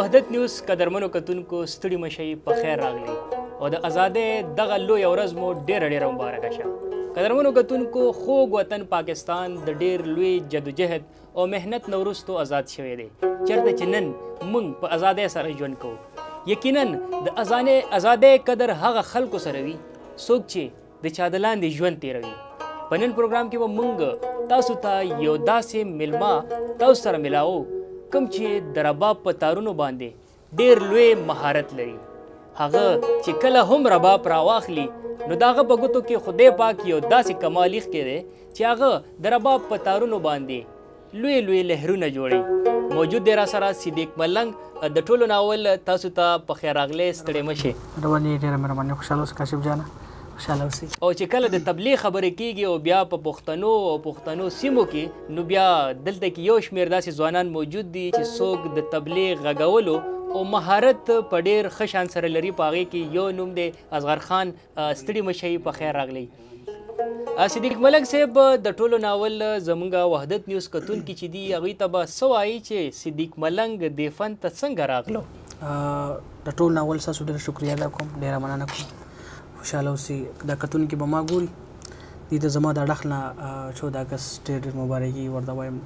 وحدت نیوز قدرمنو کتونکو ستړي مشئ په خیر راغلی او د ازادۍ دغه لویه ورځ مو ډیره مبارکه شه. قدرمنو کتونکو خوږ وطن پاکستان د ډیر لوی جدوجهد او مهنت نه وروستو آزاد شوی دی چېرته چې نن موږ په ازادۍ سره ژوند کوو. یقینا د ازادۍ قدر هغه خلکو سره وي څوک چې د چا د لاندې ژوند تیروي. په نن پروګرام کې به موږ تاسو ته یو داسې میلمه تاسو سره ملاوو کوم چې د رباب په تارونو باندې ډیر لوی مهارت لري. هغه چې کله هم رباب راواخلي نو د هغه په ګوتو کې خدای پاک یو داسې کمال ایښی دی چې هغه د رباب په تارونو باندې لوی لهرونه جوړوي. موجود دی را سره صدیق ملنګ د ټولو ناول تاسو ته په خیر راغلی ستړی مشئ. ولې ډېره مهرباني خوشحاله اوسه کاشف جانه خوشحاله اوسئ. او چې کله د تبلیغ خبرې کیږي او بیا په پښتنو سیمو کې نو بیا دلته کې یو شمېر داسې ځوانان موجود دي چې څوک د تبلیغ غږولو او مهارت په ډېر ښه شان سره لري. په هغې کې یو نوم دی اصغر خان. ستړي مشئ په خیر راغلی. صدیق ملنګ صاحب د ټولو ناول زموږ وحدت نیوز کتونکي چې دي هغوی ته به څه وایي چې صدیق ملنګ دې فن ته څنګه راغلو؟ د ټول ناول ستاسو ډېره شکریه ادا کوم، ډېره مننه کوم. خوشحاله اوسئ. دا کتونکي به ما ګوري دې ته زما د اړخ نه 14 اګست ډېر مبارکي ورته وایم.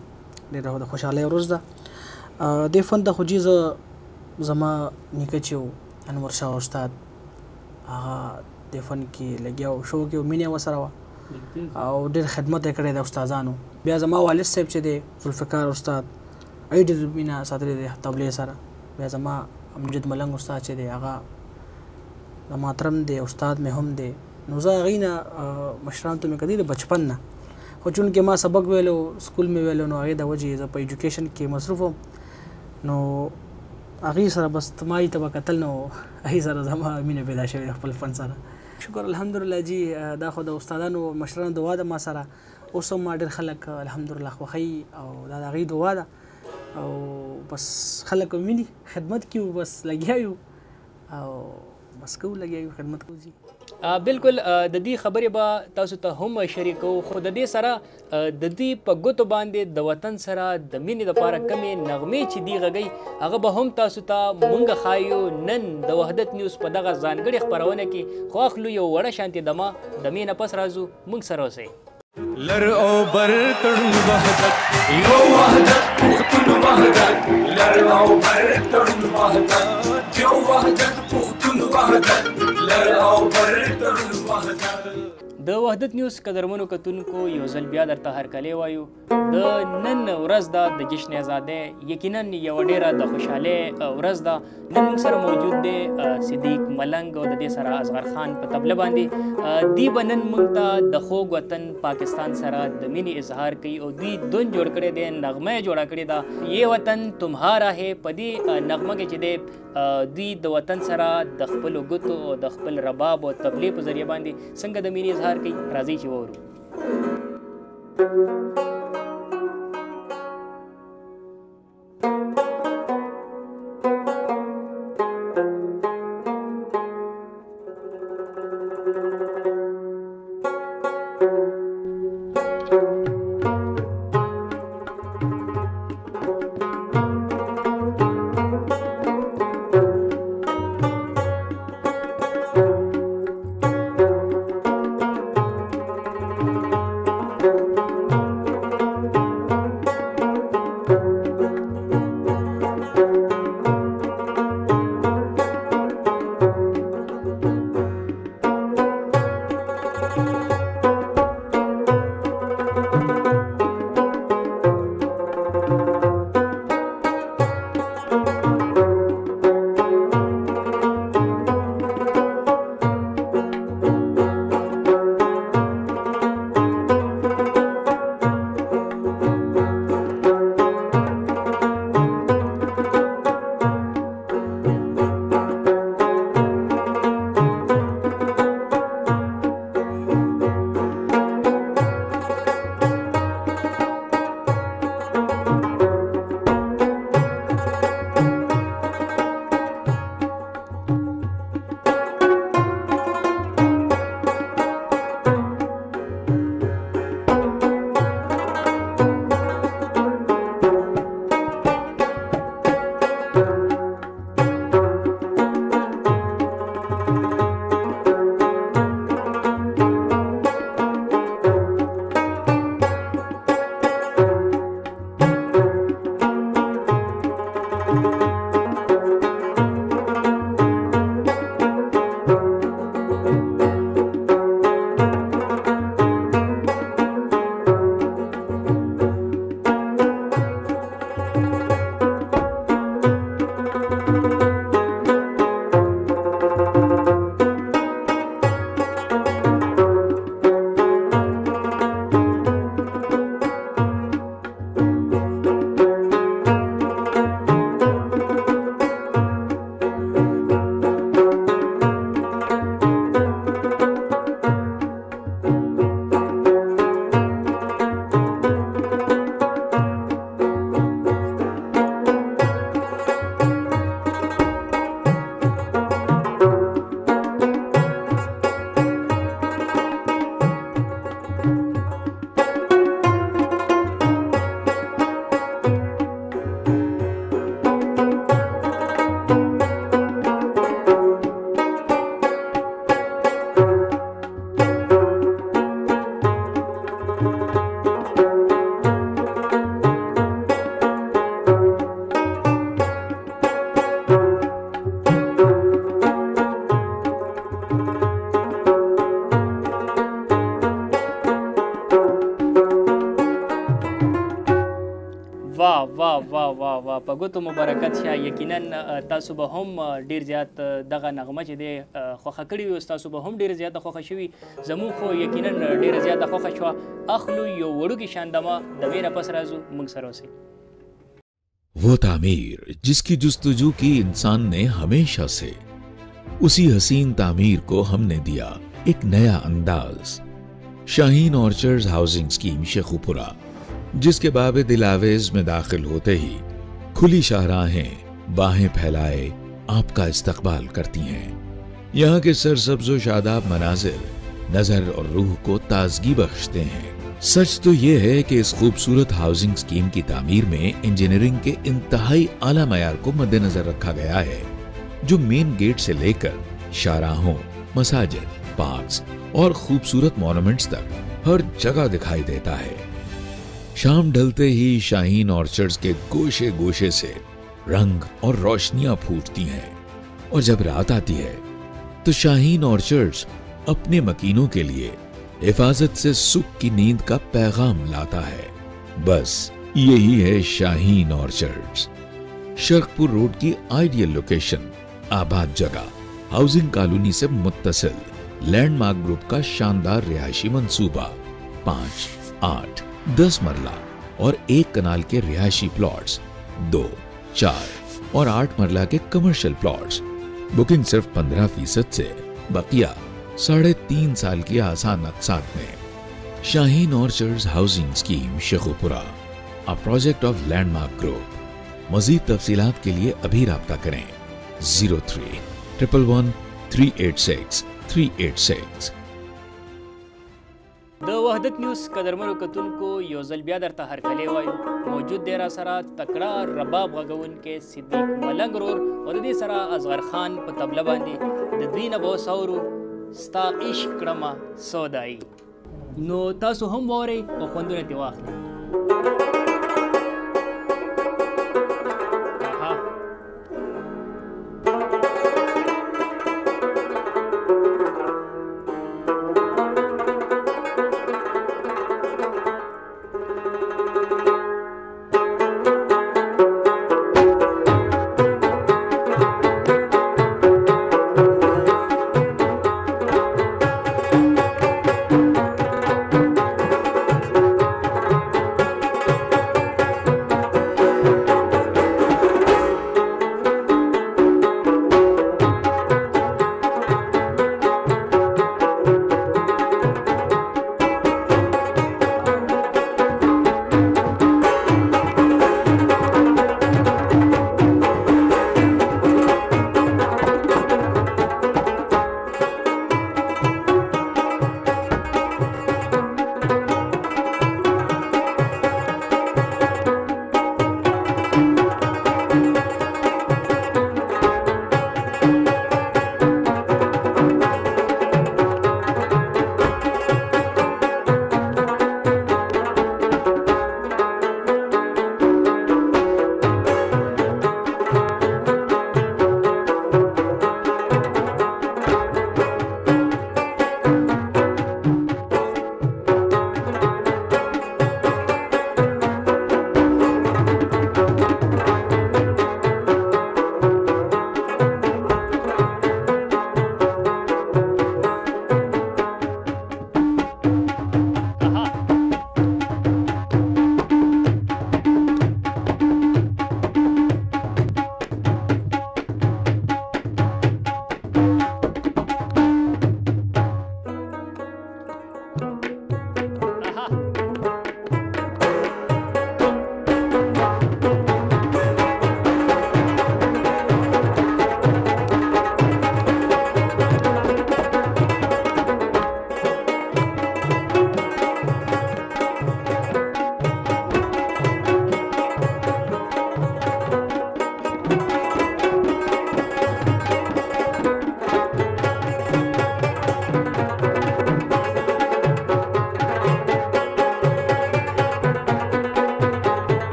ډېره د خوشحالۍ ورځ ده. دې فن ته خو چې زما نیکه چې و انور شاه استاد هغه دې فن کې لګیا و، شوق یې مینه ورسره وه او ډېر خدمت یې کړی د استادانو. بیا زما والد صاحب چې دی ذوالفقار استاد هغې ډېر مینه ساتلې دی تبلیغ سره. بیا زما امجد ملنګ استاد چې دی هغه د محترم دی، استاد مې هم دی. نو زه هغوی نه مشرانو ته مې کتلي د بچپن نه، خو چونکې ما سبق ویلو سکول مې ویلو نو هغې د وجې زه په ایجوکیشن کې مصروف وم. نو هغې سره بس ما یې ته به کتل نو هغې سره زما مینه پیدا شوې ده خپل فن سره. شکر الحمدلله جی. دا خو د استادانو مشرانو دعا ده ما سره. اوس هم ما ډېر خلک الحمدلله خوښوي او دا د هغوی دعا ده او بس خلک ویني خدمت کوو، بس لګیا یو او بس کوو لګیا یو خدمت کوو. جی بالکل د دې خبرې به تاسو ته هم شریکو، خو د دې سره د دې په ګوتو باندې د وطن سره د مینې دپاره کمې نغمې چې دي غږی هغه به هم تاسو ته مونږ ښایو نن د وحدت نیوز په دغه ځانګړې خپرونه کې. خو اخلو یو وړه شانتې دمه، دمې نه پس راځو مونږ سره اوسئ. لر او بر تړون وحدت یو وحدت پښتون وحدت، لر او بر تړون وحدت یو وحدت پښتون وحدت، لر او بر تړون وحدت. د وحدت نیوز قدرمنو کتونکو یو ځل بیا درته هرکلی وایو. د نن ورځ ده د جشن ازادۍ، یقینا یوه ډېره د خوشحالۍ ورځ ده. نن موږ سره موجود دی صدیق ملنګ او د دې سره اصغر خان په طبله باندې. دوی به نن موږ ته د خوږ وطن پاکستان سره د مینې اظهار کوي او دوی دون جوړ کړی دی، نغمه یې جوړه کړې ده یہ وطن تمہارا ہے. په دې نغمه کې چې دی دوی د وطن سره د خپلو ګوتو او د خپل رباب او طبلې په ذریعه باندې څنګه د مینې اظهار کوي. راځئ چې واورو. په ګوتو مبارکت شه. یقینا تاسو به هم ډیر زیات دغه نغمه چې دی خوښه کړې وي، تاسو به هم ډیره زیاته خوښه شوي. زموږ خو یقینا ډیره زیاته خوښه شوه. اخلو یو وړوکې شاندمه د ویره پس راځو موږ سره اوسئ. वो तामीर जिसकी जुस्तजू की इंसान ने हमेशा से, उसी हसीन तामीर को हमने दिया एक नया अंदाज. Shaheen orchards housing scheme Sheikhupura, जिसके बाब दिलावेज में दाखिल होते ही खुली शाहराहें बाहें फैलाए आपका इस्तकबाल करती हैं. यहाँ के सरसब्ज़ व शादाब मनाजिर नजर और रूह को ताजगी बख्शते हैं. सच तो यह है कि इस खूबसूरत हाउसिंग स्कीम की तामीर में इंजीनियरिंग के इंतहाई आला मयार को मद्देनजर रखा गया है, जो मेन गेट से लेकर शाहराहों, मसाजिद, पार्क्स और खूबसूरत मॉन्यूमेंट्स तक हर जगह दिखाई देता है. शाम ढलते ही शाहीन ऑर्चर्ड्स के गोशे गोशे से रंग और रोशनियां फूटती हैं, और जब रात आती है तो शाहीन ऑर्चर्ड्स अपने मकीनों के लिए हिफाजत से सुख की नींद का पैगाम लाता है. बस यही है शाहीन ऑर्चर्ड्स. शर्कपुर रोड की आइडियल लोकेशन, आबाद जगह, हाउसिंग कॉलोनी से मुत्तसिल लैंडमार्क ग्रुप का शानदार रिहायशी मंसूबा. 5, 8, 10 मरला और 1 कनाल के रिहायशी प्लॉट्स, 2, 4 और 8 मरला के कमर्शियल प्लॉट्स. बुकिंग सिर्फ 15% से, बकिया 3.5 साल की आसान अक़सात में. Shaheen orchards housing scheme Sheikhupura, a project of landmark group. मजीद तफसीलात के लिए अभी राब्ता करें 03-111 386 386. د وحدت نیوز قدرمنو کتونکو یو ځل بیا درته هرکلی وایو. موجود دی را سره تکړه رباب غږونکی صدیق ملنګ رور او د دې سره اصغر خان په طبله باندې. د دوی نه به اوس اورو ستا عشق کړمه سودایي. نو تاسو هم واورئ او خوندونه ترې واخلئ.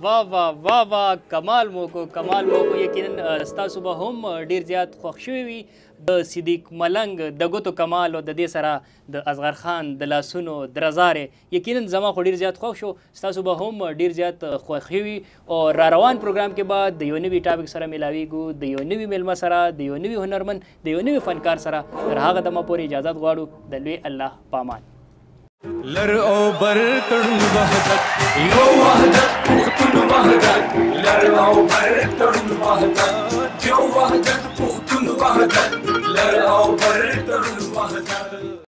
واه کمال مو کو یقینا ستاسو به هم ډیر زیات خوښ شوي وي د صدیق ملنګ د ګوتو کمال او د دې سره د اصغر خان د لاسونو درزارې یقینا زما خو ډیر زیات خوښ شو ستاسو به هم ډیر زیات خوښ وي او را روان پروګرام کې بعد د یو نوي ټاپک سره ملاویږو د یو نوي میلمه سره د یو نوي هنرمند د یو نوي فنکار سره تر هغه دمه پورې اجازت غواړو د لوی الله پامان لر او بر تړون وحدت یو وحدت پښتون وحدت لر او بر تړون وحدت یو وحدت پښتون وحدت لر او بر تړون وحدت